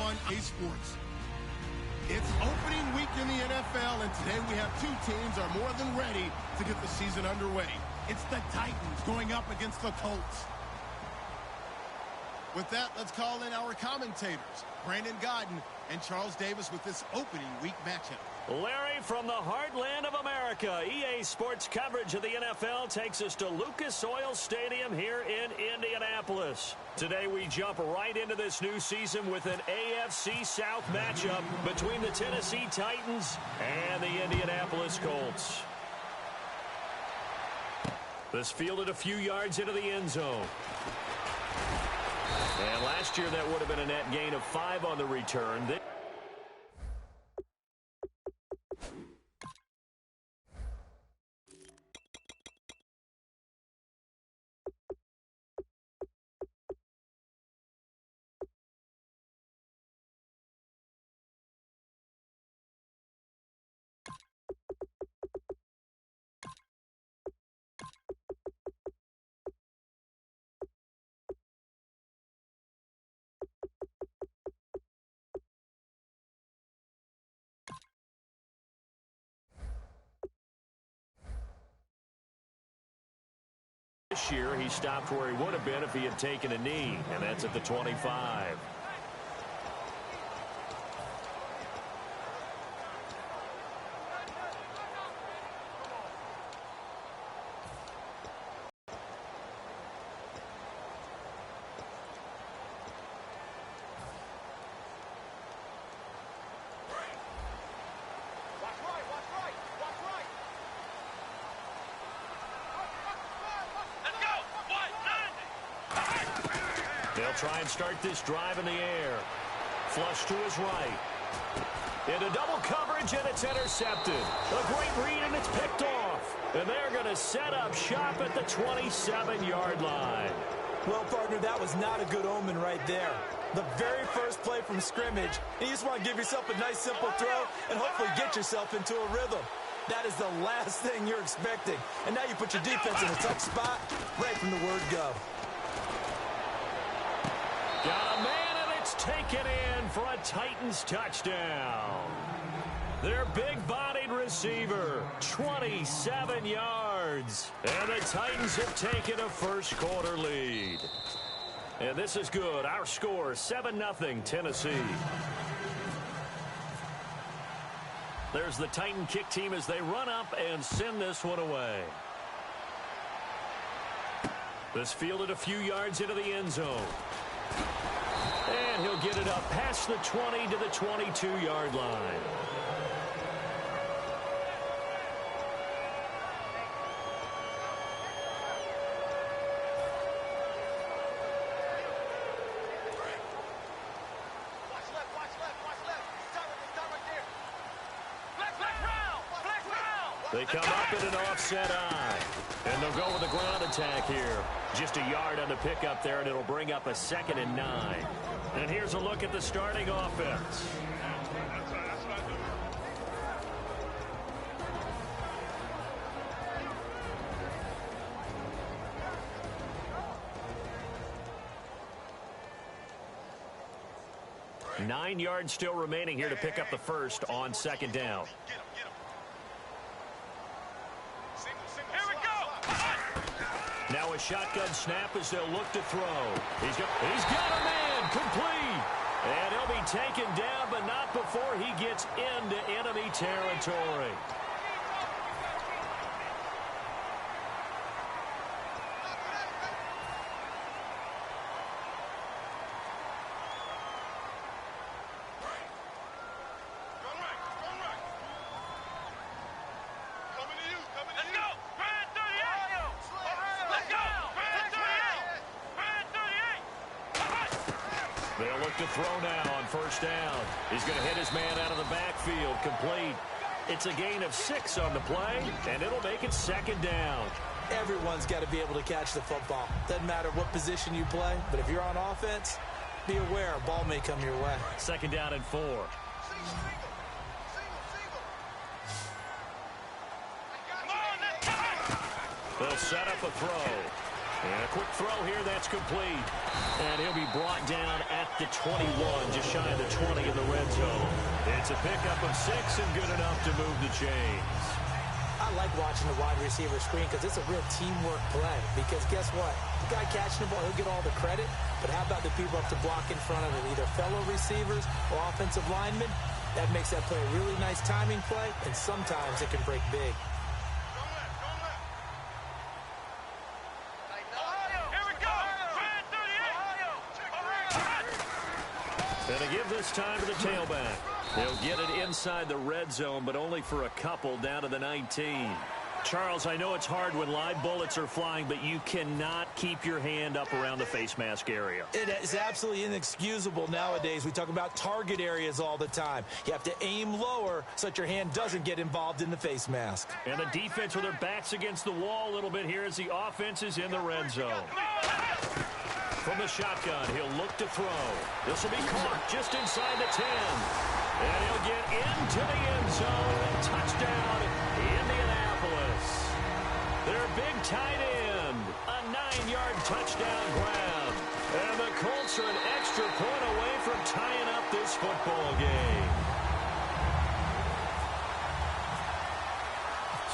on A Sports. It's opening week in the NFL, and today we have two teams are more than ready to get the season underway. It's the Titans going up against the Colts. With that, let's call in our commentators, Brandon Godden and Charles Davis, with this opening week matchup. Larry, from the heartland of America, EA Sports coverage of the NFL takes us to Lucas Oil Stadium here in Indianapolis. Today we jump right into this new season with an AFC South matchup between the Tennessee Titans and the Indianapolis Colts. This fielded a few yards into the end zone. And last year that would have been a net gain of 5 on the return. This year, he stopped where he would have been if he had taken a knee, and that's at the 25. They'll try and start this drive in the air. Flush to his right. Into double coverage, and it's intercepted. A great read, and it's picked off. And they're going to set up shop at the 27-yard line. Well, partner, that was not a good omen right there. The very first play from scrimmage, you just want to give yourself a nice, simple throw and hopefully get yourself into a rhythm. That is the last thing you're expecting. And now you put your defense in a tough spot right from the word go. Got a man, and it's taken in for a Titans touchdown. Their big-bodied receiver, 27 yards. And the Titans have taken a first-quarter lead. And this is good. Our score, 7-0 Tennessee. There's the Titan kick team as they run up and send this one away. This fielded a few yards into the end zone. And he'll get it up past the 20 to the 22-yard line. They come up in an offset eye. And they'll go with a ground attack here. Just a yard on the pickup there, and it'll bring up a 2nd and 9. And here's a look at the starting offense. Nine yards still remaining here to pick up the first on 2nd down. Now a shotgun snap as they'll look to throw. He's got a man complete. And he'll be taken down, but not before he gets into enemy territory. They'll look to throw now on 1st down. He's going to hit his man out of the backfield, complete. It's a gain of 6 on the play, and it'll make it 2nd down. Everyone's got to be able to catch the football. Doesn't matter what position you play, but if you're on offense, be aware a ball may come your way. 2nd down and 4. They'll set up a throw. And a quick throw here, that's complete. And he'll be brought down at the 21, just shy of the 20 in the red zone. It's a pickup of 6 and good enough to move the chains. I like watching the wide receiver screen because it's a real teamwork play. Because guess what? The guy catching the ball, he'll get all the credit. But how about the people up to block in front of him, either fellow receivers or offensive linemen? That makes that play a really nice timing play, and sometimes it can break big. And to give this time to the tailback. He'll get it inside the red zone, but only for a couple down to the 19. Charles, I know it's hard when live bullets are flying, but you cannot keep your hand up around the face mask area. It is absolutely inexcusable nowadays. We talk about target areas all the time. You have to aim lower so that your hand doesn't get involved in the face mask. And the defense with their backs against the wall a little bit here as the offense is in the red zone. From the shotgun, he'll look to throw. This will be caught just inside the 10. And he'll get into the end zone. Touchdown, Indianapolis. Their big tight end, a 9-yard touchdown grab. And the Colts are an extra point away from tying up this football game.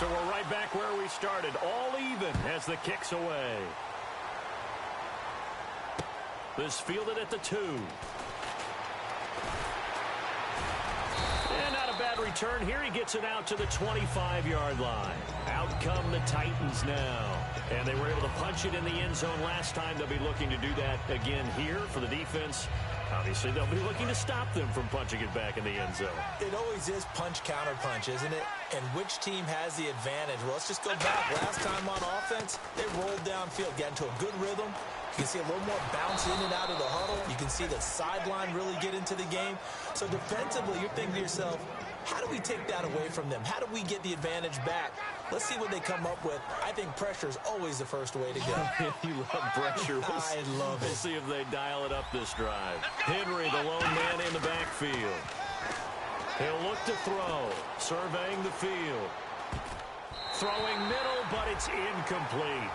So we're right back where we started, all even as the kick's away. This fielded at the 2. And not a bad return here. He gets it out to the 25-yard line. Out come the Titans now. And they were able to punch it in the end zone last time. They'll be looking to do that again here for the defense. Obviously, they'll be looking to stop them from punching it back in the end zone. It always is punch-counter-punch, isn't it? And which team has the advantage? Well, let's just go back. Last time on offense, they rolled downfield, got into a good rhythm. You can see a little more bounce in and out of the huddle. You can see the sideline really get into the game. So defensively, you're thinking to yourself, how do we take that away from them? How do we get the advantage back? Let's see what they come up with. I think pressure is always the first way to go. You love pressure. I love it. We'll see if they dial it up this drive. Henry, the lone man in the backfield. He'll look to throw, surveying the field. Throwing middle, but it's incomplete.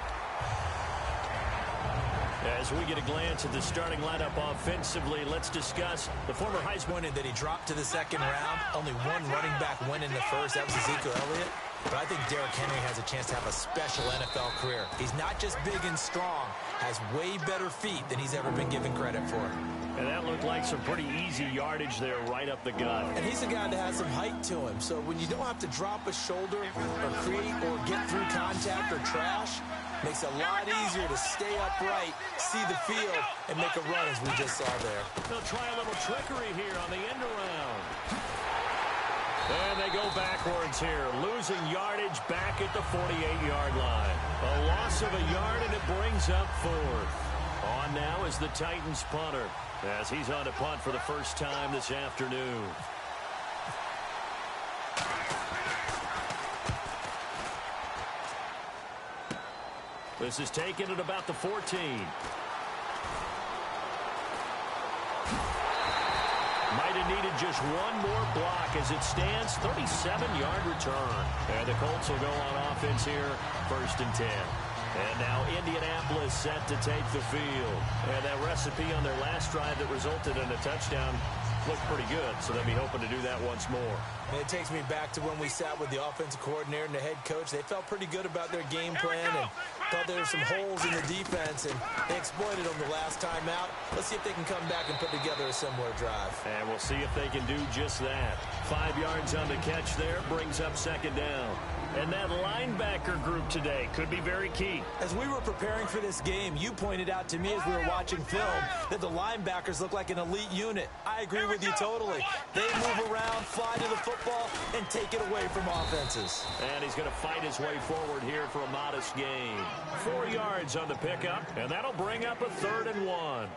As we get a glance at the starting lineup offensively, let's discuss the former Heisman. Pointed that he dropped to the second round. Only one running back went in the first. That was Ezekiel Elliott. But I think Derrick Henry has a chance to have a special NFL career. He's not just big and strong, has way better feet than he's ever been given credit for. And that looked like some pretty easy yardage there right up the gut. And he's a guy that has some height to him. So when you don't have to drop a shoulder or create or get through contact or trash, makes it a lot easier to stay upright, see the field, and make a run as we just saw there. They'll try a little trickery here on the end around. And they go backwards here, losing yardage back at the 48-yard line. A loss of a yard, and it brings up 4th. On now is the Titans punter, as he's on to punt for the first time this afternoon. This is taken at about the 14. Might have needed just one more block as it stands. 37-yard return. And the Colts will go on offense here, 1st and 10. And now Indianapolis set to take the field. And that recipe on their last drive that resulted in a touchdown looked pretty good, so they'll be hoping to do that once more. And it takes me back to when we sat with the offensive coordinator and the head coach. They felt pretty good about their game plan and thought there were some holes in the defense, and they exploited them the last time out. Let's see if they can come back and put together a similar drive. And we'll see if they can do just that. 5 yards on the catch there, brings up 2nd down. And that linebacker group today could be very key. As we were preparing for this game, you pointed out to me as we were watching film that the linebackers look like an elite unit. I agree with you totally. They move around, fly to the football, and take it away from offenses. And he's going to fight his way forward here for a modest gain. 4 yards on the pickup, and that'll bring up a 3rd and 1.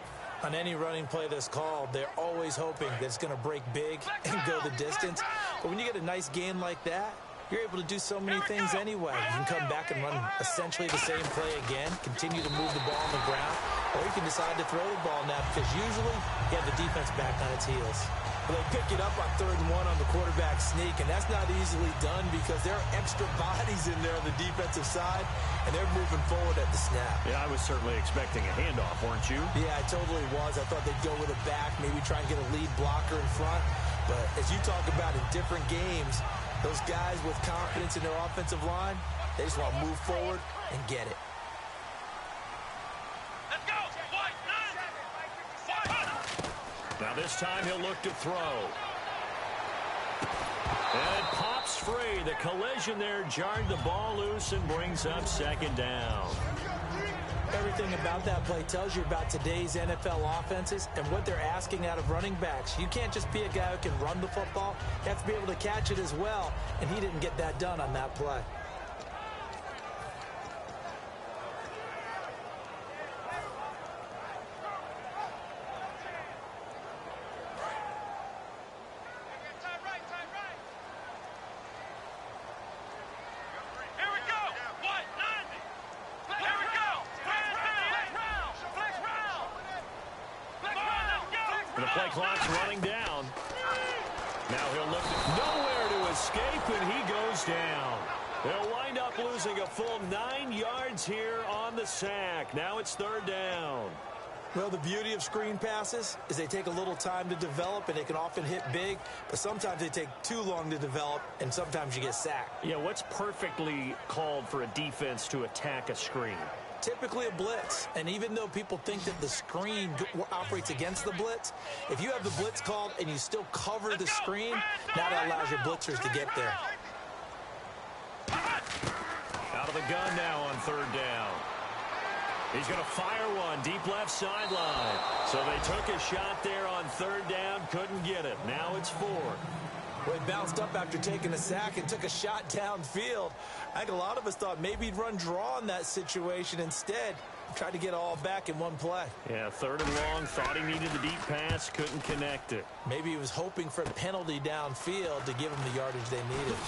On any running play that's called, they're always hoping that it's going to break big and go the distance. But when you get a nice gain like that, you're able to do so many things anyway. You can come back and run essentially the same play again, continue to move the ball on the ground, or you can decide to throw the ball now because usually you have the defense back on its heels. Well, they pick it up on 3rd and 1 on the quarterback sneak, and that's not easily done because there are extra bodies in there on the defensive side, and they're moving forward at the snap. Yeah, I was certainly expecting a handoff, weren't you? Yeah, I totally was. I thought they'd go with a back, maybe try and get a lead blocker in front. But as you talk about in different games, those guys with confidence in their offensive line, they just want to move forward and get it. Let's go! Now this time he'll look to throw. And it pops free. The collision there jarred the ball loose and brings up 2nd down. Everything about that play tells you about today's NFL offenses and what they're asking out of running backs. You can't just be a guy who can run the football. You have to be able to catch it as well, and he didn't get that done on that play. The play clock's running down. Now he'll look nowhere to escape, and he goes down. They'll wind up losing a full 9 yards here on the sack. Now it's 3rd down. Well, the beauty of screen passes is they take a little time to develop, and they can often hit big, but sometimes they take too long to develop, and sometimes you get sacked. Yeah, what's perfectly called for a defense to attack a screen? Typically a blitz, and even though people think that the screen operates against the blitz, if you have the blitz called and you still cover the screen, now that allows your blitzers to get there. Out of the gun now on 3rd down. He's going to fire one deep left sideline. So they took a shot there on 3rd down, couldn't get it. Now it's 4. Well, he bounced up after taking a sack and took a shot downfield. I think a lot of us thought maybe he'd run draw in that situation. Instead, tried to get it all back in one play. Yeah, 3rd and long, thought he needed the deep pass, couldn't connect it. Maybe he was hoping for a penalty downfield to give him the yardage they needed.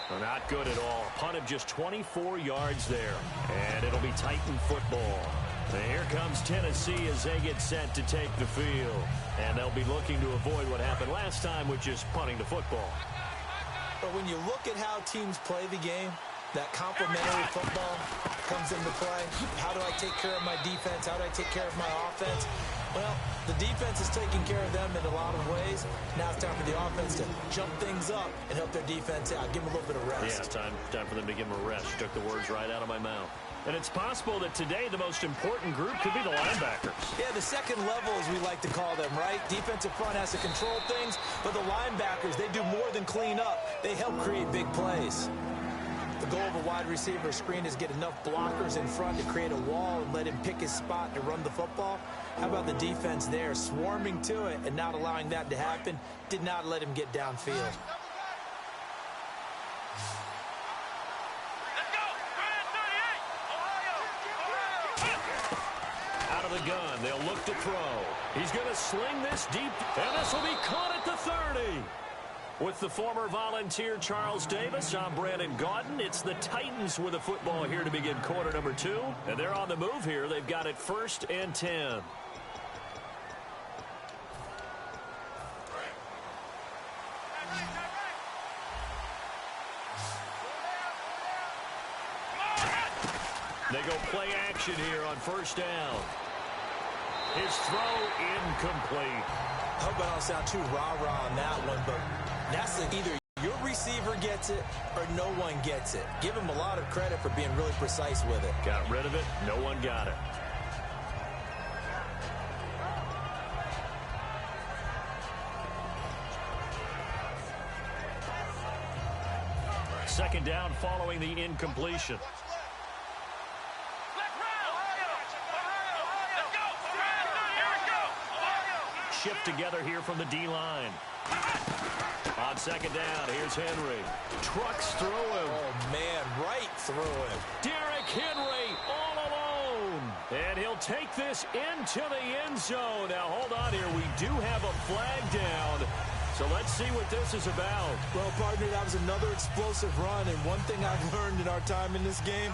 Well, not good at all. A punt of just 24 yards there. And it'll be Titan football. And here comes Tennessee as they get set to take the field. And they'll be looking to avoid what happened last time, which is punting the football. But when you look at how teams play the game, that complementary football comes into play. How do I take care of my defense? How do I take care of my offense? Well, the defense is taking care of them in a lot of ways. Now it's time for the offense to jump things up and help their defense out. Give them a little bit of rest. Yeah, time for them to give them a rest. Took the words right out of my mouth. And it's possible that today the most important group could be the linebackers. Yeah, the second level, as we like to call them, right? Defensive front has to control things, but the linebackers, they do more than clean up. They help create big plays. The goal of a wide receiver screen is get enough blockers in front to create a wall and let him pick his spot to run the football. How about the defense there, swarming to it and not allowing that to happen? Did not let him get downfield. Out of the gun, they'll look to throw. He's going to sling this deep, and this will be caught at the 30. With the former Volunteer Charles Davis, I'm Brandon Gaudin. It's the Titans with the football here to begin quarter number 2. And they're on the move here. They've got it 1st and 10. They go play action here on 1st down. His throw incomplete. I hope I don't sound too rah-rah on that one, but that's either your receiver gets it or no one gets it. Give him a lot of credit for being really precise with it. Got rid of it. No one got it. Second down following the incompletion. Shift together here from the D-line. On 2nd down, here's Henry. Trucks through him. Oh, man, right through him. Derrick Henry all alone. And he'll take this into the end zone. Now, hold on here. We do have a flag down. So let's see what this is about. Well, partner, that was another explosive run. And one thing I've learned in our time in this game,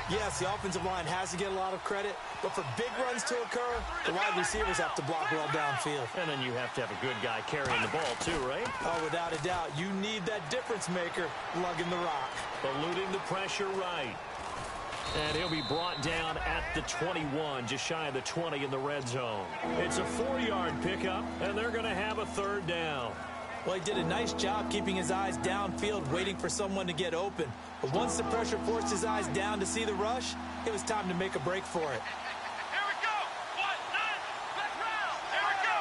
Yes, the offensive line has to get a lot of credit, but for big runs to occur, the wide receivers have to block well downfield. And then you have to have a good guy carrying the ball too, right? Oh, without a doubt. You need that difference maker lugging the rock. Eluding the pressure right. And he'll be brought down at the 21, just shy of the 20 in the red zone. It's a 4-yard pickup, and they're going to have a third down. Well, he did a nice job keeping his eyes downfield, waiting for someone to get open. But once the pressure forced his eyes down to see the rush, it was time to make a break for it. Here we go. 1-9. Back round. Here we go.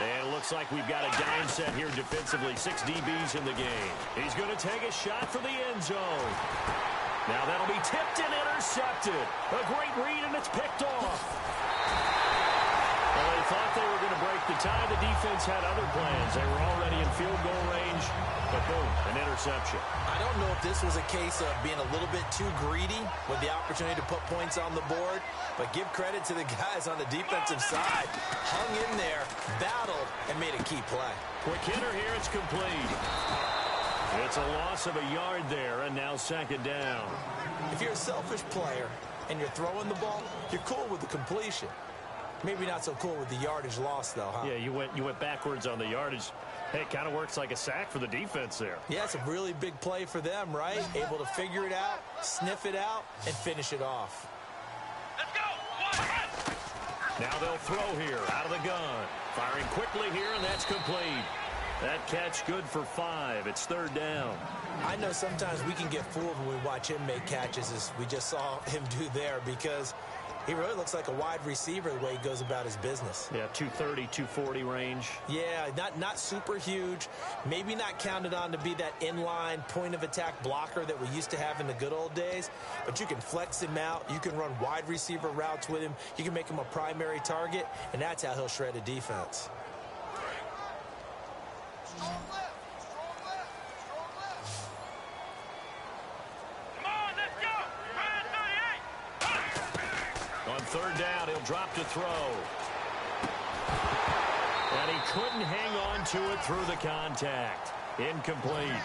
1-9. And it looks like we've got a dime set here defensively. 6 DBs in the game. He's going to take a shot for the end zone. Now that'll be tipped and intercepted. A great read, and it's picked off. Well, they thought they were going to break the tie. The defense had other plans. They were already in field goal range, but boom, an interception. I don't know if this was a case of being a little bit too greedy with the opportunity to put points on the board, but give credit to the guys on the defensive side. Hung in there, battled, and made a key play. Quick hitter here, it's complete. It's a loss of a yard there, and now second down. If you're a selfish player and you're throwing the ball, you're cool with the completion. Maybe not so cool with the yardage loss, though, huh? Yeah, you went backwards on the yardage. Hey, it kind of works like a sack for the defense there. Yeah, it's a really big play for them, right? Able to figure it out, sniff it out, and finish it off. Let's go. 1-9. Now they'll throw here out of the gun. Firing quickly here, and that's complete. That catch good for 5. It's third down. I know sometimes we can get fooled when we watch him make catches, as we just saw him do there, because he really looks like a wide receiver the way he goes about his business. Yeah, 230, 240 range. Yeah, not super huge. Maybe not counted on to be that inline point-of-attack blocker that we used to have in the good old days, but you can flex him out. You can run wide receiver routes with him. You can make him a primary target, and that's how he'll shred a defense. Strong left. Come on, let's go. Ryan 38. On third down, he'll drop to throw. And he couldn't hang on to it through the contact. Incomplete.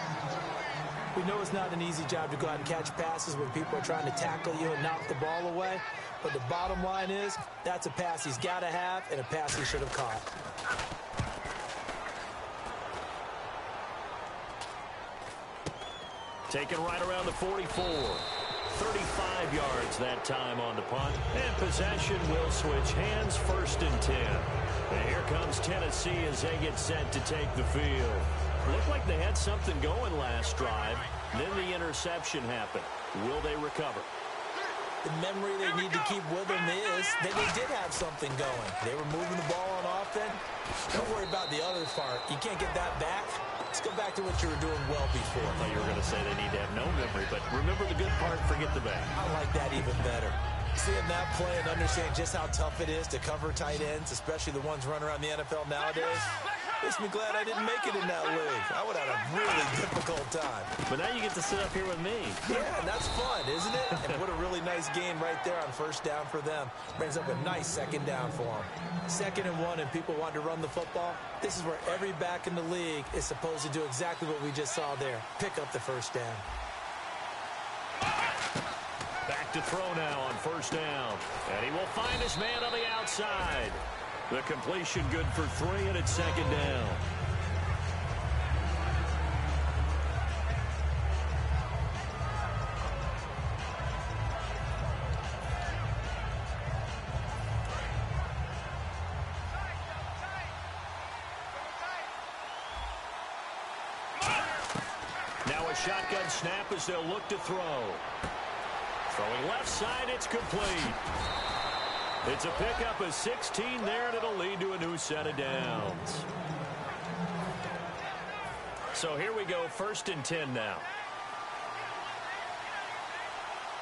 We know it's not an easy job to go out and catch passes when people are trying to tackle you and knock the ball away. But the bottom line is, that's a pass he's got to have and a pass he should have caught. Taken right around the 44. 35 yards that time on the punt. And possession will switch hands, first and 10. And here comes Tennessee as they get set to take the field. Looked like they had something going last drive. Then the interception happened. Will they recover? The memory they need to keep with them is that they did have something going. They were moving the ball on offense. Don't worry about the other part. You can't get that back. Let's go back to what you were doing well before. I thought you were going to say they need to have no memory, but remember the good part, forget the bad. I like that even better. Seeing that play and understanding just how tough it is to cover tight ends, especially the ones running around the NFL nowadays, makes me glad I didn't make it in that league. I would have had a really difficult time. But now you get to sit up here with me. Yeah, and that's fun, isn't it? And what a really nice gain right there on first down for them. Brings up a nice second down for them. 2nd and 1 and people want to run the football. This is where every back in the league is supposed to do exactly what we just saw there. Pick up the first down. Back to throw now on first down. And he will find his man on the outside. The completion good for 3, and it's second down. Now a shotgun snap as they'll look to throw. Throwing left side, it's complete. It's a pickup of 16 there, and it'll lead to a new set of downs. So here we go, 1st and 10 now.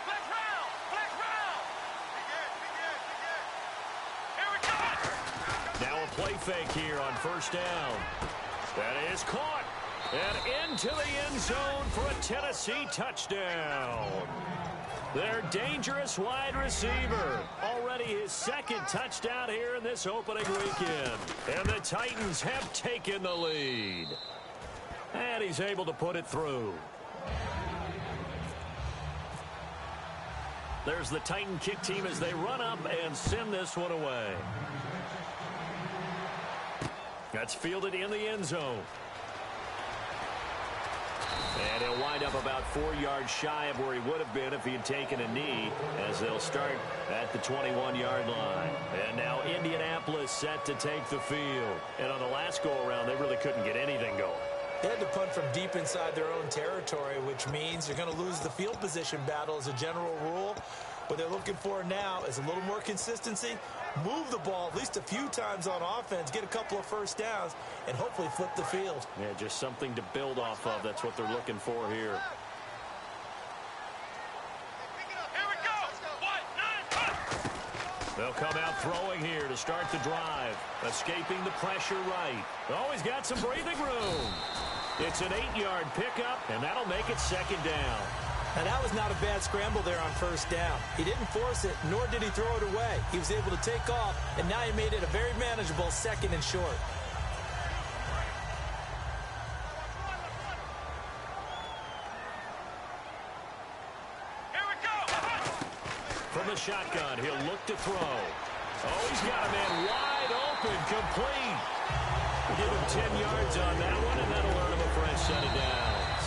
Flex round. Here we go. Now a play fake here on first down. That is caught. And into the end zone for a Tennessee touchdown. Their dangerous wide receiver. Already his 2nd touchdown here in this opening weekend. And the Titans have taken the lead. And he's able to put it through. There's the Titan kick team as they run up and send this one away. That's fielded in the end zone. And he'll wind up about 4 yards shy of where he would have been if he had taken a knee, as they'll start at the 21-yard line. And now Indianapolis set to take the field. And on the last go-around, they really couldn't get anything going. They had to punt from deep inside their own territory, which means you're going to lose the field position battle as a general rule. What they're looking for now is a little more consistency, move the ball at least a few times on offense, get a couple of first downs, and hopefully flip the field. Yeah, just something to build off of. That's what they're looking for here. Here we go. 1, 9, 5. They'll come out throwing here to start the drive. Escaping the pressure right. Oh, he's got some breathing room. It's an 8-yard pickup, and that'll make it second down. Now, that was not a bad scramble there on first down. He didn't force it, nor did he throw it away. He was able to take off, and now he made it a very manageable second and short. Here we go. From the shotgun, he'll look to throw. Oh, he's got a man wide open, complete. Give him 10 yards on that one, and that'll earn him a fresh set of downs.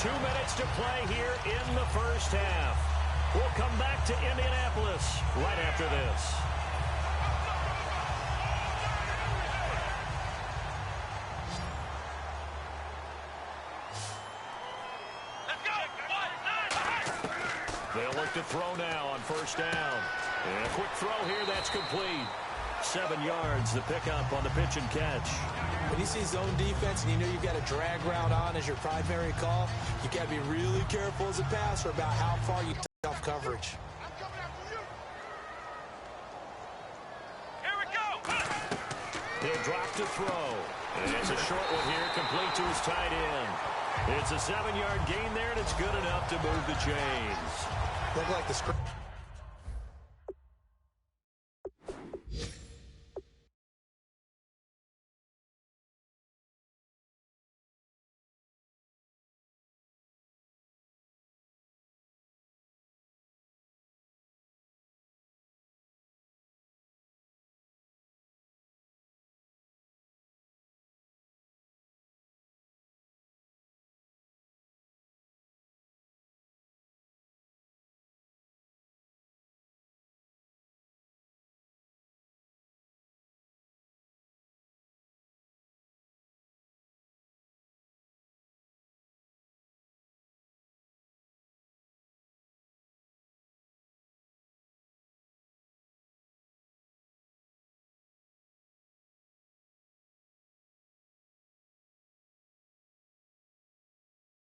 2 minutes to play here in the first half. We'll come back to Indianapolis right after this. Let's go. 1, 9, 5. They'll look to throw now on first down. And a quick throw here, that's complete. 7 yards, the pickup on the pitch and catch. When you see zone defense and you know you've got a drag route on as your primary call, you got to be really careful as a passer about how far you take off coverage. Here we go. He'll drop to throw. And it's a short one here, complete to his tight end. It's a 7-yard gain there, and it's good enough to move the chains. Look like the screen.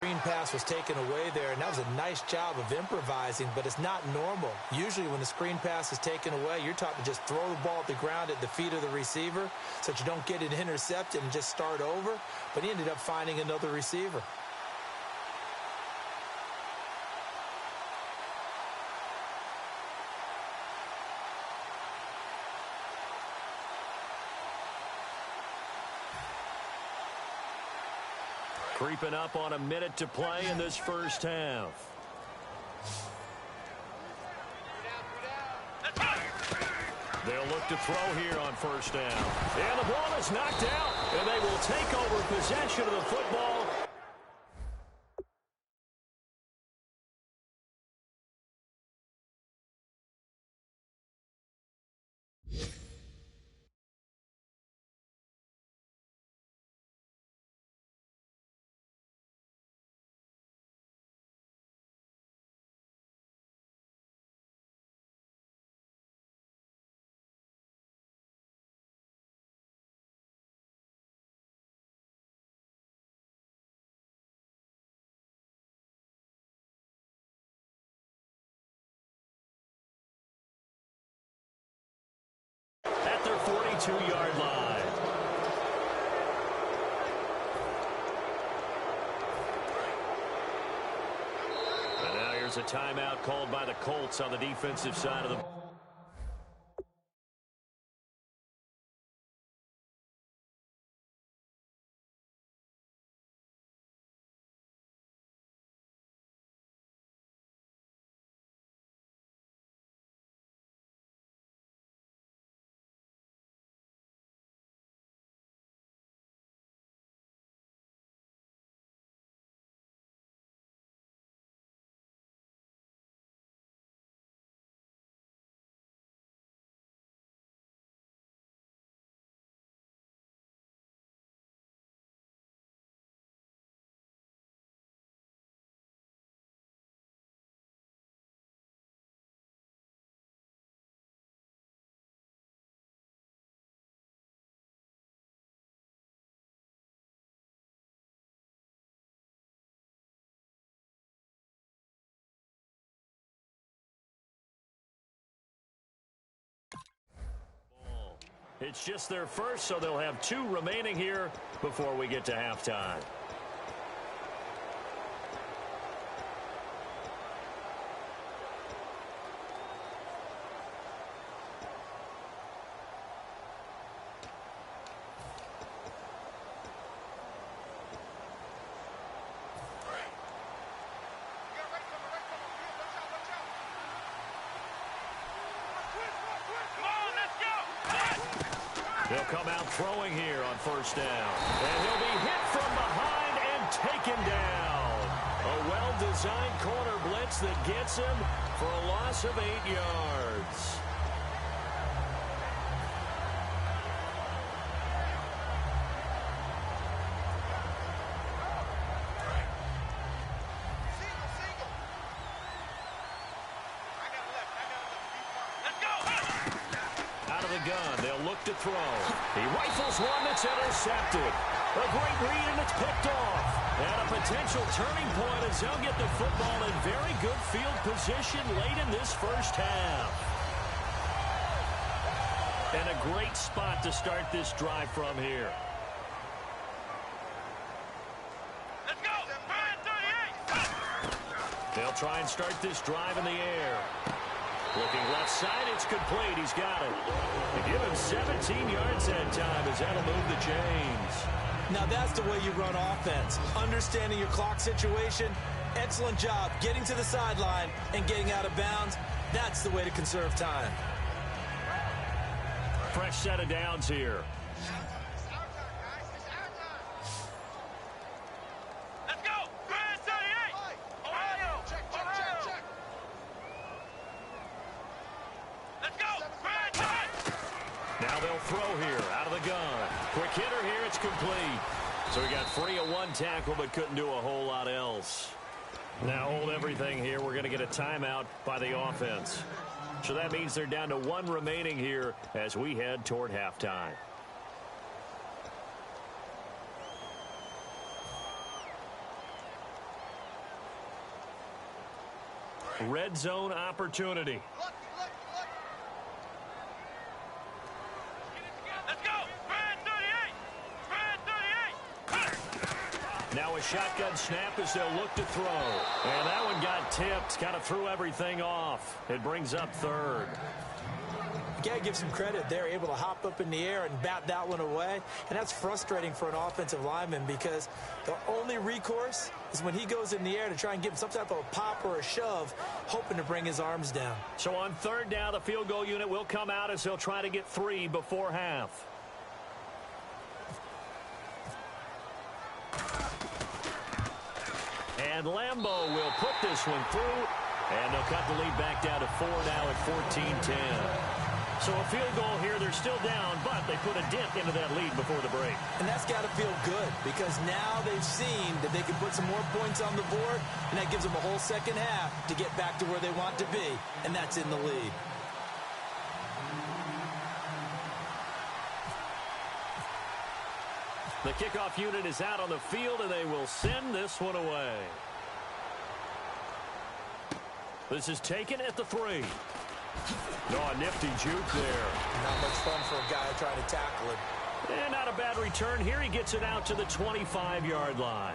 Screen pass was taken away there, and that was a nice job of improvising, but it's not normal. Usually when the screen pass is taken away, you're taught to just throw the ball at the ground at the feet of the receiver so that you don't get it intercepted and just start over, but he ended up finding another receiver. Creeping up on a minute to play in this first half. They'll look to throw here on first down. And the ball is knocked out, and they will take over possession of the football. At their 42-yard line. And now here's a timeout called by the Colts on the defensive side of the It's just their first, so they'll have 2 remaining here before we get to halftime. They'll come out throwing here on first down. And he'll be hit from behind and taken down. A well-designed corner blitz that gets him for a loss of 8 yards. Gun. They'll look to throw. He rifles one that's intercepted. A great read, and it's picked off. And a potential turning point as they'll get the football in very good field position late in this first half. And a great spot to start this drive from here. Let's go! 38! They'll try and start this drive in the air. Looking left side, it's complete. He's got it. They give him 17 yards that time as that'll move the chains. Now that's the way you run offense. Understanding your clock situation. Excellent job getting to the sideline and getting out of bounds. That's the way to conserve time. Fresh set of downs here. Let's go! 38! Ohio! Check. Let's go! Now they'll throw here out of the gun. Quick hitter here, it's complete. So he got free of 1 tackle but couldn't do a whole lot else. Now hold everything here. We're going to get a timeout by the offense. So that means they're down to 1 remaining here as we head toward halftime. Red zone opportunity. Let's go! 38! Now a shotgun snap as they'll look to throw. And that one got tipped. Kind of threw everything off. It brings up 3rd. You got to give some credit. They're able to hop up in the air and bat that one away. And that's frustrating for an offensive lineman because the only recourse is when he goes in the air to try and give him some type of a pop or a shove, hoping to bring his arms down. So on 3rd down, the field goal unit will come out as they'll try to get 3 before half. And Lambeau will put this one through, and they'll cut the lead back down to 4 now at 14-10. So a field goal here, they're still down, but they put a dent into that lead before the break. And that's got to feel good because now they've seen that they can put some more points on the board, and that gives them a whole second half to get back to where they want to be, and that's in the lead. The kickoff unit is out on the field, and they will send this one away. This is taken at the 3. Oh, a nifty juke there. Not much fun for a guy trying to tackle it. And not a bad return here. He gets it out to the 25-yard line.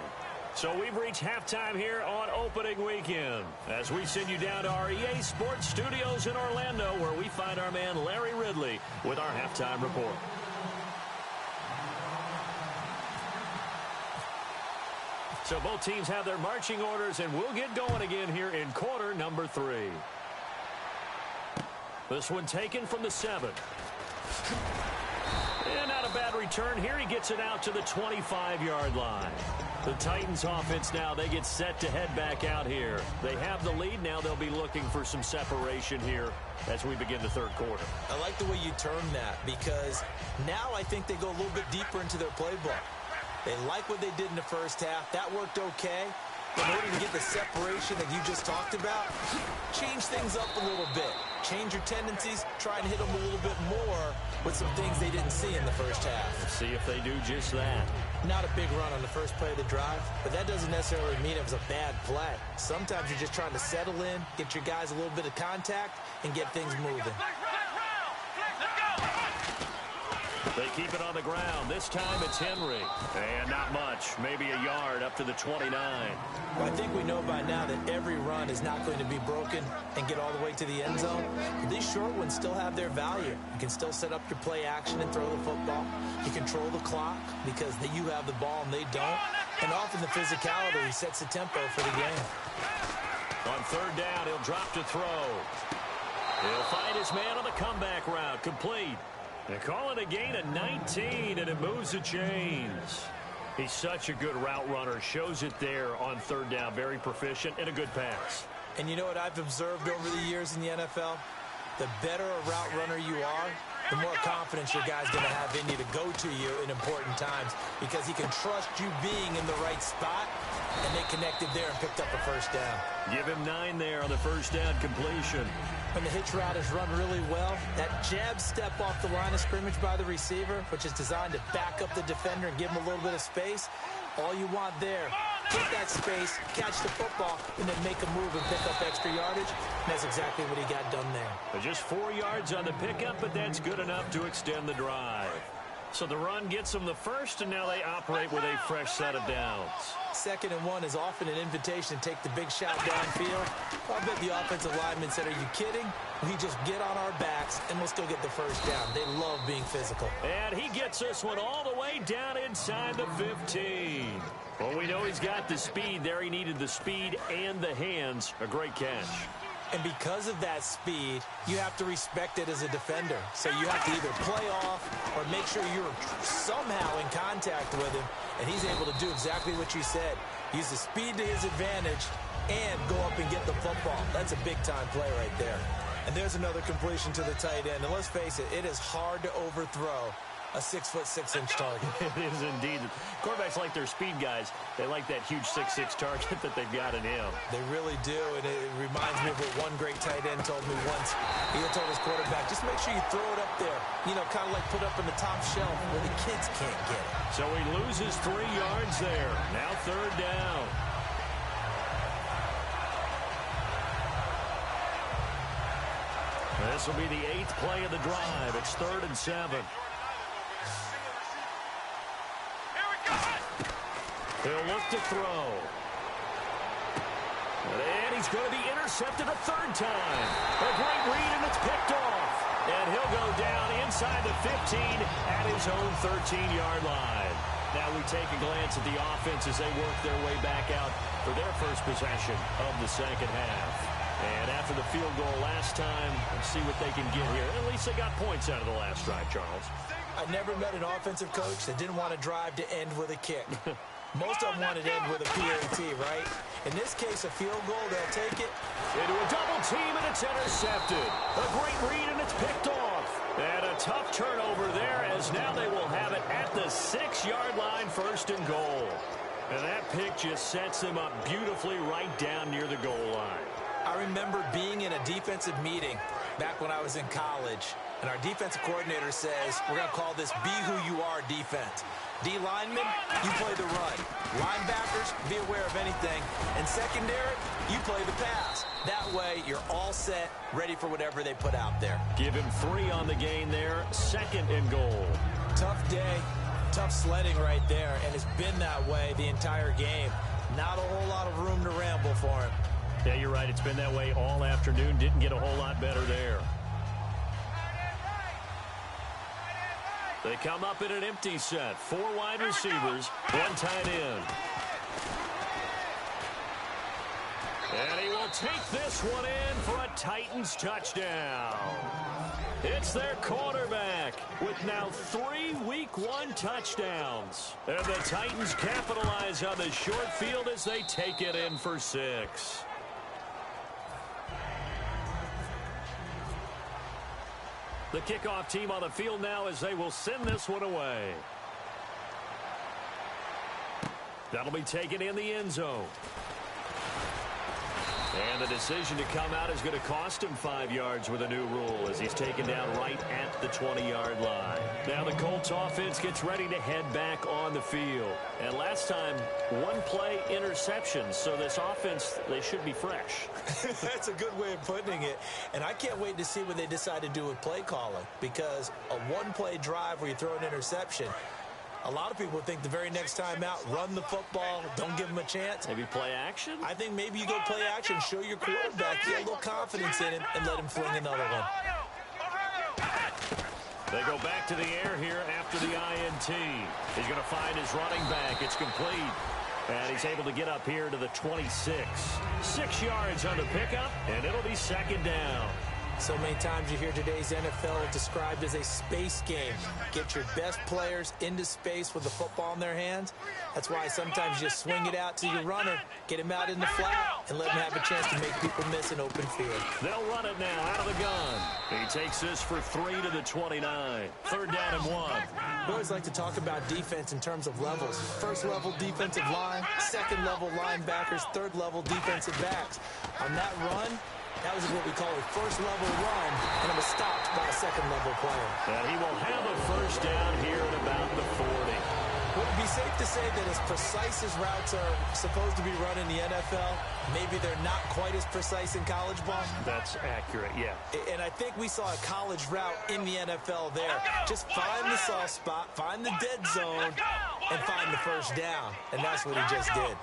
So we've reached halftime here on opening weekend as we send you down to our EA Sports Studios in Orlando where we find our man Larry Ridley with our halftime report. So both teams have their marching orders, and we'll get going again here in quarter number 3. This one taken from the 7. And not a bad return here. He gets it out to the 25-yard line. The Titans offense now, they get set to head back out here. They have the lead. Now they'll be looking for some separation here as we begin the 3rd quarter. I like the way you term that because now I think they go a little bit deeper into their playbook. They like what they did in the first half. That worked okay. But in order to get the separation that you just talked about, change things up a little bit. Change your tendencies. Try and hit them a little bit more with some things they didn't see in the first half. See if they do just that. Not a big run on the first play of the drive, but that doesn't necessarily mean it was a bad play. Sometimes you're just trying to settle in, get your guys a little bit of contact, and get things moving. They keep it on the ground. This time it's Henry. And not much. Maybe a yard up to the 29. Well, I think we know by now that every run is not going to be broken and get all the way to the end zone. But these short ones still have their value. You can still set up your play action and throw the football. You control the clock because you have the ball and they don't. And often the physicality sets the tempo for the game. On third down, he'll drop to throw. He'll find his man on the comeback route. Complete. They call it a gain of 19, and it moves the chains. He's such a good route runner. Shows it there on third down. Very proficient and a good pass. And you know what I've observed over the years in the NFL? The better a route runner you are, the more confidence your guy's going to have in you to go to you in important times because he can trust you being in the right spot, and they connected there and picked up a first down. Give him 9 there on the first down completion. When the hitch route is run really well, that jab step off the line of scrimmage by the receiver, which is designed to back up the defender and give him a little bit of space, all you want there, get that space, catch the football, and then make a move and pick up extra yardage. And that's exactly what he got done there. But just 4 yards on the pickup, but that's good enough to extend the drive. So the run gets them the first, and now they operate with a fresh set of downs. 2nd and 1 is often an invitation to take the big shot downfield. I bet the offensive lineman said, are you kidding? We just get on our backs, and we'll still get the first down. They love being physical. And he gets this one all the way down inside the 15. Well, we know he's got the speed there. He needed the speed and the hands. A great catch. And because of that speed, you have to respect it as a defender. So you have to either play off or make sure you're somehow in contact with him. And he's able to do exactly what you said. Use the speed to his advantage and go up and get the football. That's a big-time play right there. And there's another completion to the tight end. And let's face it, it is hard to overthrow a 6'6" target. It is indeed. Quarterbacks like their speed guys. They like that huge 6'6" target that they've got in him. They really do, and it reminds me of what one great tight end told me once. He told his quarterback, just make sure you throw it up there. You know, kind of like put up in the top shelf where the kids can't get it. So he loses 3 yards there. Now third down. This will be the 8th play of the drive. It's 3rd and 7. He'll look to throw. And he's going to be intercepted a 3rd time. A great read, and it's picked off. And he'll go down inside the 15 at his own 13-yard line. Now we take a glance at the offense as they work their way back out for their first possession of the second half. And after the field goal last time, let's see what they can get here. At least they got points out of the last drive, Charles. I never met an offensive coach that didn't want to drive to end with a kick. Most of them want to end with a PAT, right? In this case, a field goal, they'll take it. Into a double team, and it's intercepted. A great read, and it's picked off. And a tough turnover there, as now they will have it at the 6-yard line, 1st and goal. And that pick just sets them up beautifully right down near the goal line. I remember being in a defensive meeting back when I was in college, and our defensive coordinator says, we're going to call this Be Who You Are defense. D linemen, you play the run. Linebackers, be aware of anything. And secondary, you play the pass. That way, you're all set, ready for whatever they put out there. Give him 3 on the gain there, 2nd and goal. Tough day, tough sledding right there, and it's been that way the entire game. Not a whole lot of room to ramble for him. Yeah, you're right. It's been that way all afternoon. Didn't get a whole lot better there. They come up in an empty set. 4 wide receivers, 1 tight end. And he will take this one in for a Titans touchdown. It's their quarterback with now 3 Week 1 touchdowns. And the Titans capitalize on the short field as they take it in for 6. The kickoff team on the field now as they will send this one away. That'll be taken in the end zone. And the decision to come out is going to cost him 5 yards with a new rule as he's taken down right at the 20-yard line. Now the Colts offense gets ready to head back on the field. And last time, one play interception, so this offense, they should be fresh. That's a good way of putting it. And I can't wait to see what they decide to do with play calling, because a one-play drive where you throw an interception, a lot of people think the very next time out, run the football, don't give him a chance. Maybe play action? I think maybe you go play action, show your quarterback, get a little confidence in him, and let him fling another one. They go back to the air here after the INT. He's going to find his running back. It's complete. And he's able to get up here to the 26. 6 yards on the pickup, and it'll be second down. So many times you hear today's NFL described as a space game. Get your best players into space with the football in their hands. That's why sometimes you just swing it out to your runner, get him out in the flat, and let him have a chance to make people miss an open field. They'll run it now out of the gun. He takes this for 3 to the 29. Third down and 1. We always like to talk about defense in terms of levels. First level defensive line, second level linebackers, third level defensive backs. On that run, that was what we call a first-level run, and it was stopped by a second-level player. And he will have a first down here at about the 40. Would it be safe to say that as precise as routes are supposed to be run in the NFL, maybe they're not quite as precise in college ball? That's accurate, yeah. And I think we saw a college route in the NFL there. Just find the soft spot, find the dead zone, and find the first down. And that's what he just did.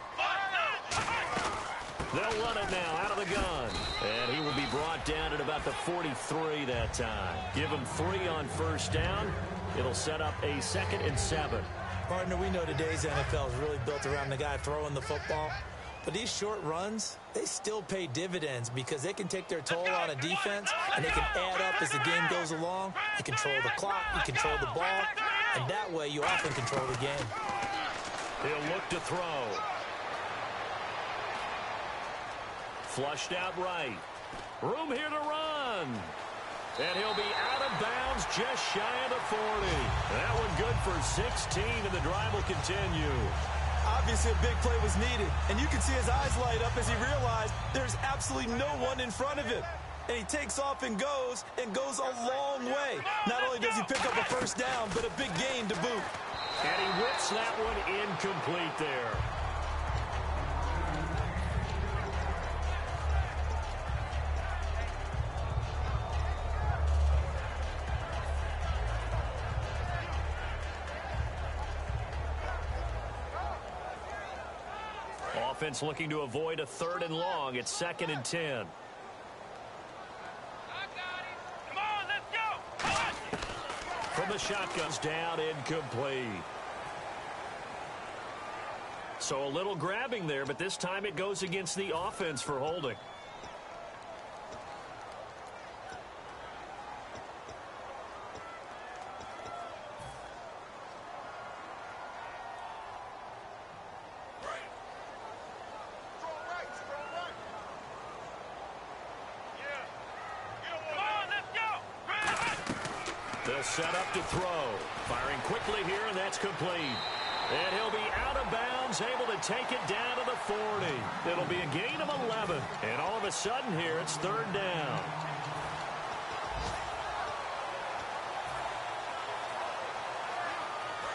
They'll run it now out of the gun. And he will be brought down at about the 43 that time. Give him 3 on first down. It'll set up a 2nd and 7. Partner, we know today's NFL is really built around the guy throwing the football. But these short runs, they still pay dividends because they can take their toll on a defense, and they can add up as the game goes along. You control the clock, you control the ball, and that way you often control the game. He'll look to throw. Flushed out right. Room here to run. And he'll be out of bounds just shy of the 40. That one good for 16, and the drive will continue. Obviously, a big play was needed, and you can see his eyes light up as he realized there's absolutely no one in front of him. And he takes off and goes a long way. Not only does he pick up a first down, but a big gain to boot. And he whips that one incomplete there. Offense looking to avoid a 3rd and long. It's 2nd and 10. Come on, let's go. From the shotguns down, incomplete. So a little grabbing there, but this time it goes against the offense for holding. They'll set up to throw. Firing quickly here, and that's complete. And he'll be out of bounds, able to take it down to the 40. It'll be a gain of 11. And all of a sudden here, it's 3rd down.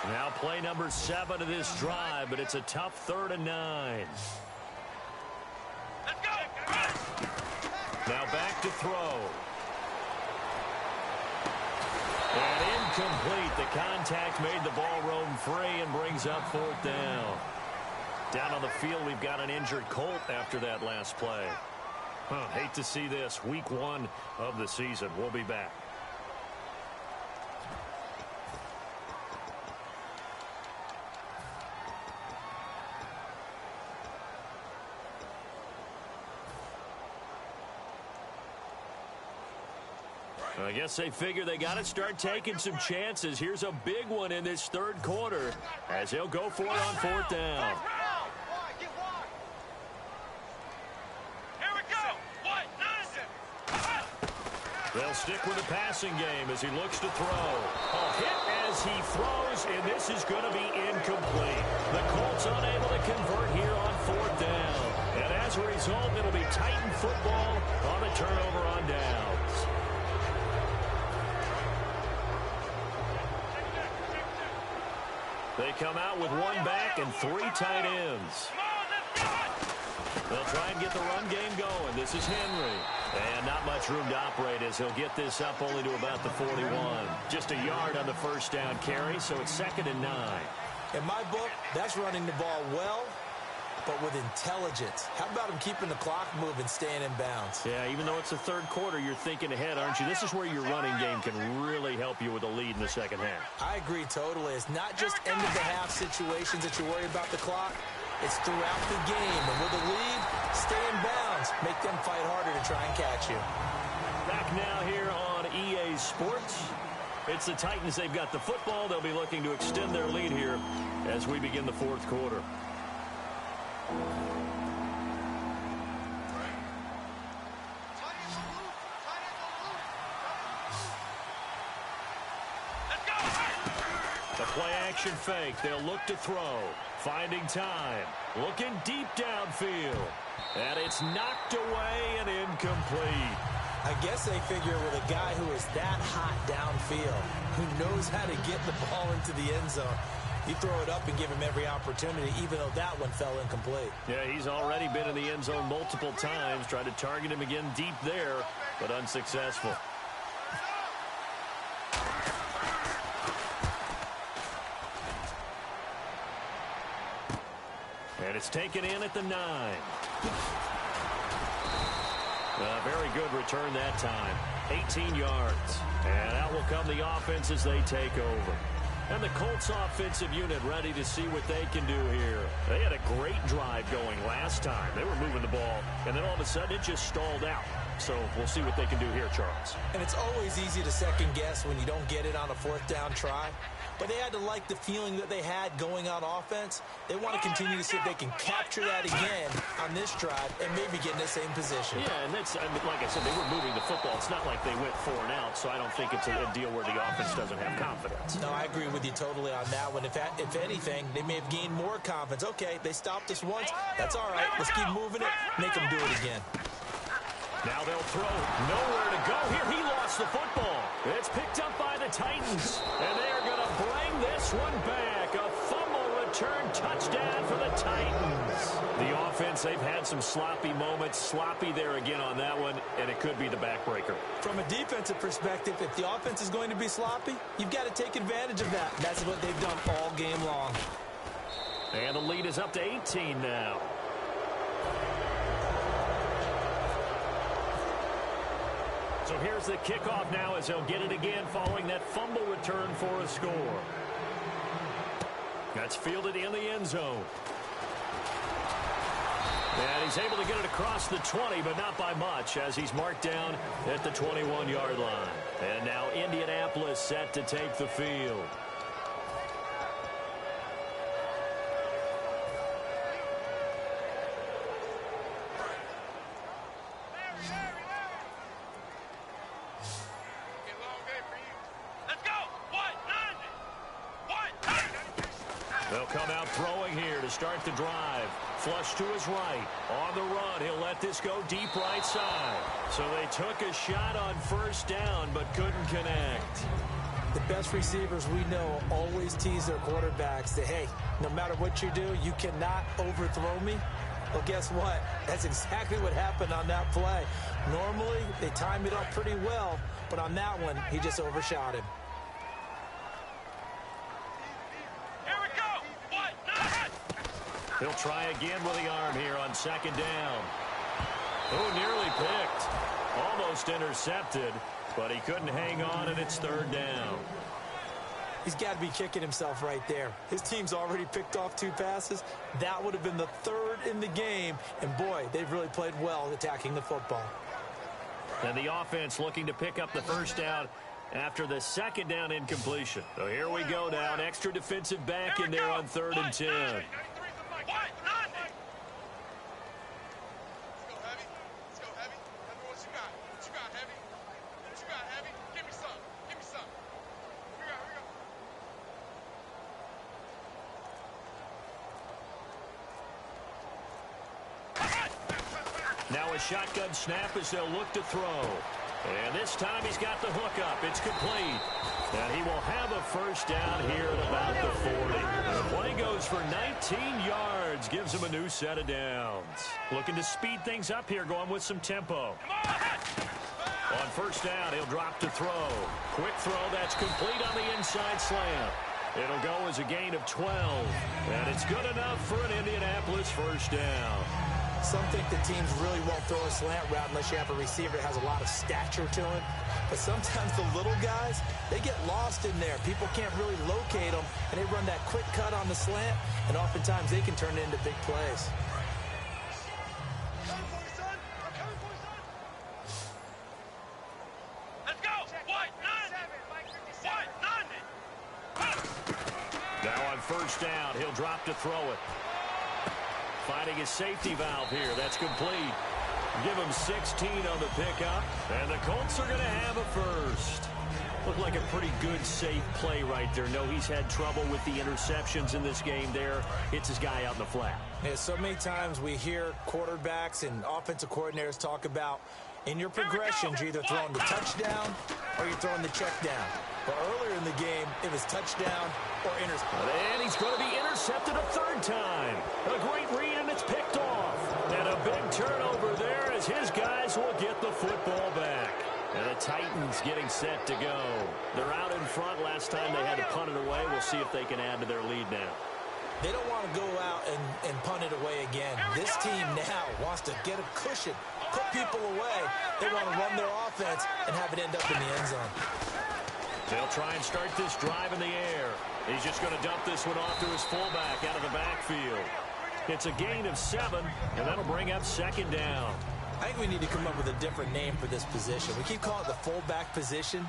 Now play number 7 of this drive, but it's a tough 3rd and 9. Let's go. Now back to throw. And incomplete. The contact made the ball roam free and brings up 4th down. Down on the field, we've got an injured Colt after that last play. Hate to see this. Week 1 of the season. We'll be back. I guess they figure they got to start taking some chances. Here's a big one in this 3rd quarter as he'll go for it on 4th down. Here we go. What? They'll stick with the passing game as he looks to throw. A hit as he throws, and this is going to be incomplete. The Colts unable to convert here on 4th down. And as as a result, it'll be Titan football on a turnover on downs. They come out with one back and 3 tight ends. They'll try and get the run game going. This is Henry. And not much room to operate as he'll get this up only to about the 41. Just a yard on the first down carry, so it's 2nd and 9. In my book, that's running the ball well, but with intelligence. How about him keeping the clock moving, staying in bounds? Yeah, even though it's the third quarter, you're thinking ahead, aren't you? This is where your running game can really help you with a lead in the second half. I agree totally. It's not just end-of-the-half situations that you worry about the clock. It's throughout the game. And with a lead, stay in bounds. Make them fight harder to try and catch you. Back now here on EA Sports. It's the Titans. They've got the football. They'll be looking to extend their lead here as we begin the fourth quarter. The play-action fake. They'll look to throw. Finding time. Looking deep downfield. And it's knocked away and incomplete. I guess they figure with a guy who is that hot downfield, who knows how to get the ball into the end zone, you throw it up and give him every opportunity, even though that one fell incomplete. Yeah, he's already been in the end zone multiple times. Tried to target him again deep there, but unsuccessful. And it's taken in at the 9. A very good return that time. 18 yards. And out will come the offense as they take over. And the Colts offensive unit ready to see what they can do here. They had a great drive going last time. They were moving the ball, and then all of a sudden it just stalled out. So we'll see what they can do here, Charles. And it's always easy to second guess when you don't get it on a 4th down try. But they had to like the feeling that they had going on offense. They want to continue to see if they can capture that again on this drive and maybe get in the same position. Yeah, and that's, like I said, they were moving the football. It's not like they went 4 and out, so I don't think it's a deal where the offense doesn't have confidence. No, I agree with you totally on that one. If anything, they may have gained more confidence. Okay, they stopped us once. That's all right. Let's keep moving it. Make them do it again. Now they'll throw. Nowhere to go here. He lost the football. It's picked up by the Titans. And they are going to bring this one back. A fumble return touchdown for the Titans. The offense, they've had some sloppy moments. Sloppy there again on that one. And it could be the backbreaker. From a defensive perspective, if the offense is going to be sloppy, you've got to take advantage of that. That's what they've done all game long. And the lead is up to 18 now. So here's the kickoff now as they'll get it again following that fumble return for a score. That's fielded in the end zone. And he's able to get it across the 20, but not by much as he's marked down at the 21-yard line. And now Indianapolis set to take the field. They'll come out throwing here to start the drive. Flush to his right. On the run, he'll let this go deep right side. So they took a shot on first down, but couldn't connect. The best receivers we know always tease their quarterbacks that, hey, no matter what you do, you cannot overthrow me. Well, guess what? That's exactly what happened on that play. Normally, they time it up pretty well, but on that one, he just overshot him. He'll try again with the arm here on second down. Oh, nearly picked. Almost intercepted, but he couldn't hang on, and it's third down. He's got to be kicking himself right there. His team's already picked off 2 passes. That would have been the 3rd in the game. And, boy, they've really played well attacking the football. And the offense looking to pick up the first down after the second down incompletion. So here we go now. An extra defensive back in there on 3rd and 10. Now a shotgun snap as they'll look to throw. And this time he's got the hook up. It's complete. And he will have a first down here at about the 40. The play goes for 19 yards. Gives him a new set of downs. Looking to speed things up here, going with some tempo. On first down, he'll drop to throw. Quick throw, that's complete on the inside slant. It'll go as a gain of 12. And it's good enough for an Indianapolis first down. Some think the teams really won't throw a slant route unless you have a receiver that has a lot of stature to him. But sometimes the little guys, they get lost in there. People can't really locate them, and they run that quick cut on the slant, and oftentimes they can turn it into big plays. Let's go. White, none. Now on first down, he'll drop to throw it. Finding his safety valve here. That's complete. Give him 16 on the pickup. And the Colts are going to have a first. Looked like a pretty good, safe play right there. No, he's had trouble with the interceptions in this game there. Hits his guy out in the flat. Yeah, so many times we hear quarterbacks and offensive coordinators talk about in your progressions, you're either throwing the touchdown or you're throwing the check down. But earlier in the game, it was touchdown or interception. And he's going to be intercepted a third time. A great read, and it's picked off. And a big turnover there as his guys will get the football back. And the Titans getting set to go. They're out in front. Last time they had to punt it away. We'll see if they can add to their lead now. They don't want to go out and punt it away again. This team now wants to get a cushion, put people away. They want to run their offense and have it end up in the end zone. They'll try and start this drive in the air. He's just going to dump this one off to his fullback out of the backfield. It's a gain of 7, and that'll bring up second down. I think we need to come up with a different name for this position. We keep calling it the fullback position.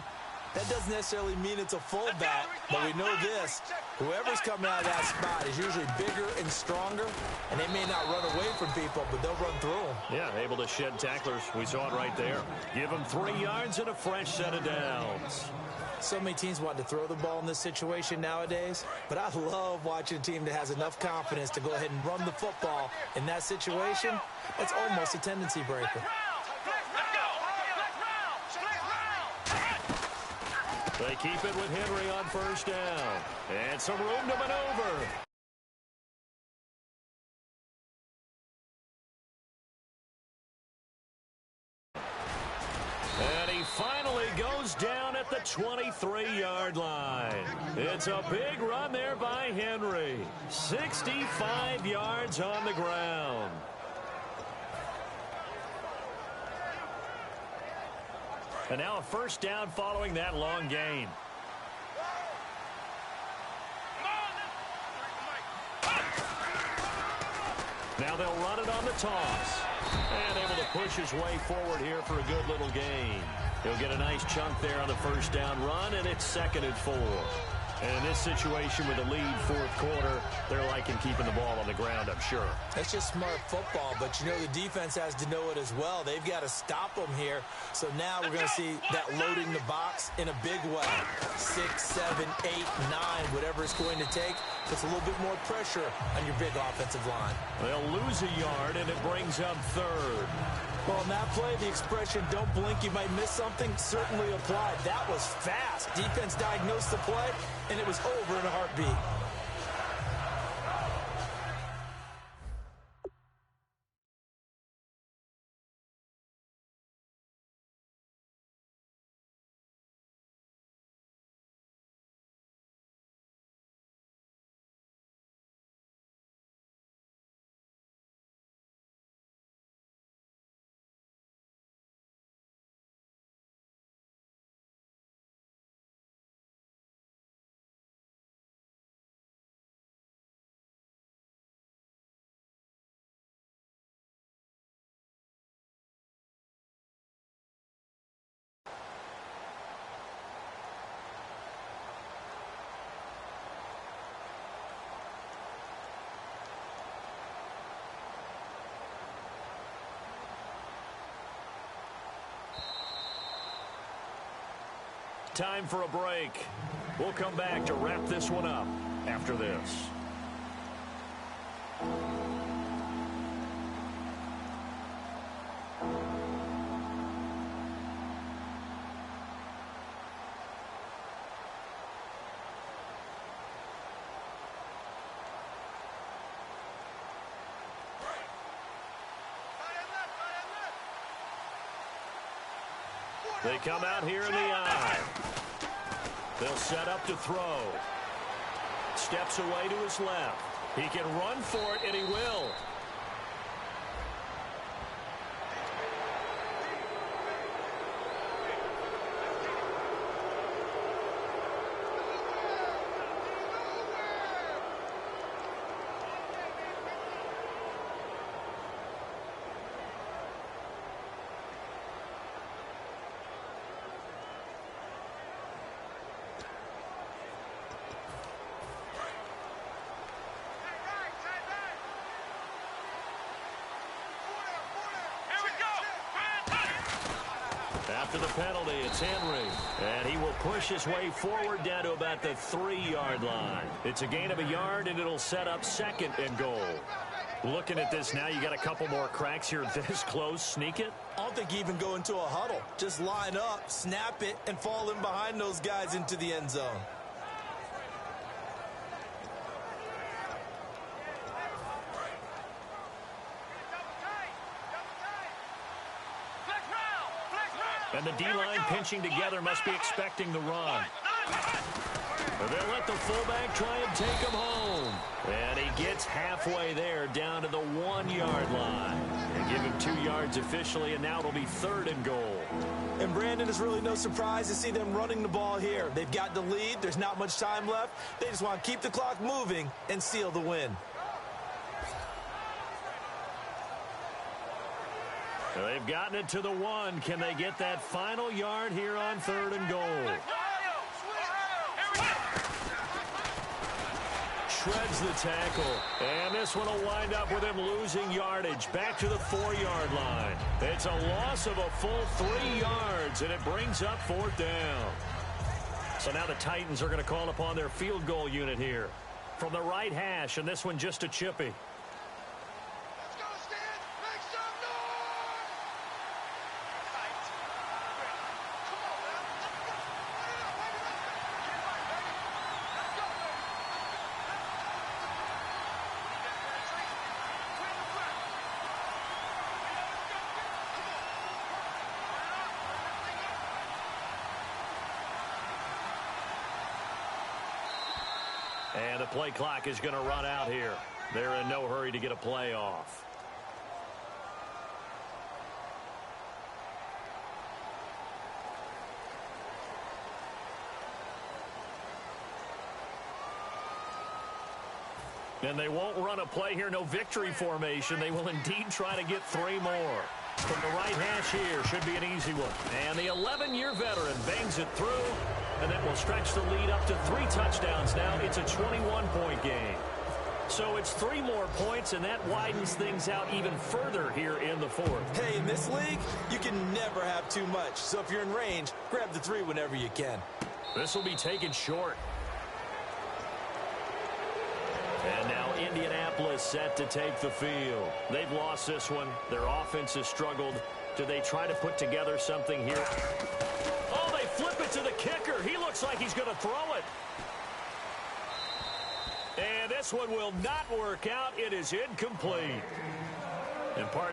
That doesn't necessarily mean it's a fullback, but we know this. Whoever's coming out of that spot is usually bigger and stronger, and they may not run away from people, but they'll run through them. Yeah, able to shed tacklers. We saw it right there. Give them 3 yards and a fresh set of downs. So many teams want to throw the ball in this situation nowadays, but I love watching a team that has enough confidence to go ahead and run the football in that situation. That's almost a tendency breaker. They keep it with Henry on first down. And some room to maneuver. And he finally goes down at the 23-yard line. It's a big run there by Henry. 65 yards on the ground. And now a first down following that long gain. Now they'll run it on the toss. And able to push his way forward here for a good little gain. He'll get a nice chunk there on the first down run, and it's 2nd and 4. And in this situation with a lead fourth quarter, they're liking keeping the ball on the ground, I'm sure. That's just smart football, but you know the defense has to know it as well. They've got to stop them here. So now we're going to see that loading the box in a big way. 6, 7, 8, 9, whatever it's going to take. Puts a little bit more pressure on your big offensive line. They'll lose a yard, and it brings up 3rd. Well, on that play, the expression, don't blink, you might miss something, certainly applied. That was fast. Defense diagnosed the play, and it was over in a heartbeat. Time for a break. We'll come back to wrap this one up after this. They come out here in the eye. They'll set up to throw. Steps away to his left. He can run for it, and he will. After the penalty, it's Henry. And he will push his way forward down to about the 3-yard line. It's a gain of a yard, and it'll set up 2nd and goal. Looking at this now, you got a couple more cracks here this close. Sneak it? I don't think you even go into a huddle. Just line up, snap it, and fall in behind those guys into the end zone. And the D-line pinching together must be expecting the run. They'll let the fullback try and take him home. And he gets halfway there down to the 1-yard line. And give him 2 yards officially, and now it'll be 3rd and goal. And Brandon, is really no surprise to see them running the ball here. They've got the lead. There's not much time left. They just want to keep the clock moving and seal the win. They've gotten it to the 1. Can they get that final yard here on 3rd and goal? Shreds the tackle. And this one will wind up with him losing yardage. Back to the 4-yard line. It's a loss of a full 3 yards, and it brings up 4th down. So now the Titans are going to call upon their field goal unit here. From the right hash, and this one just a chippy. And the play clock is going to run out here. They're in no hurry to get a play off. And they won't run a play here, no victory formation. They will indeed try to get 3 more. From the right hash here, should be an easy one. And the 11-year veteran bangs it through, and that will stretch the lead up to 3 touchdowns now. It's a 21-point game. So it's 3 more points, and that widens things out even further here in the 4th. Hey, in this league, you can never have too much. So if you're in range, grab the 3 whenever you can. This will be taken short. And now Indianapolis set to take the field. They've lost this one. Their offense has struggled. Do they try to put together something here? Oh, they flip it to the kicker. He looks like he's going to throw it. And this one will not work out. It is incomplete. And part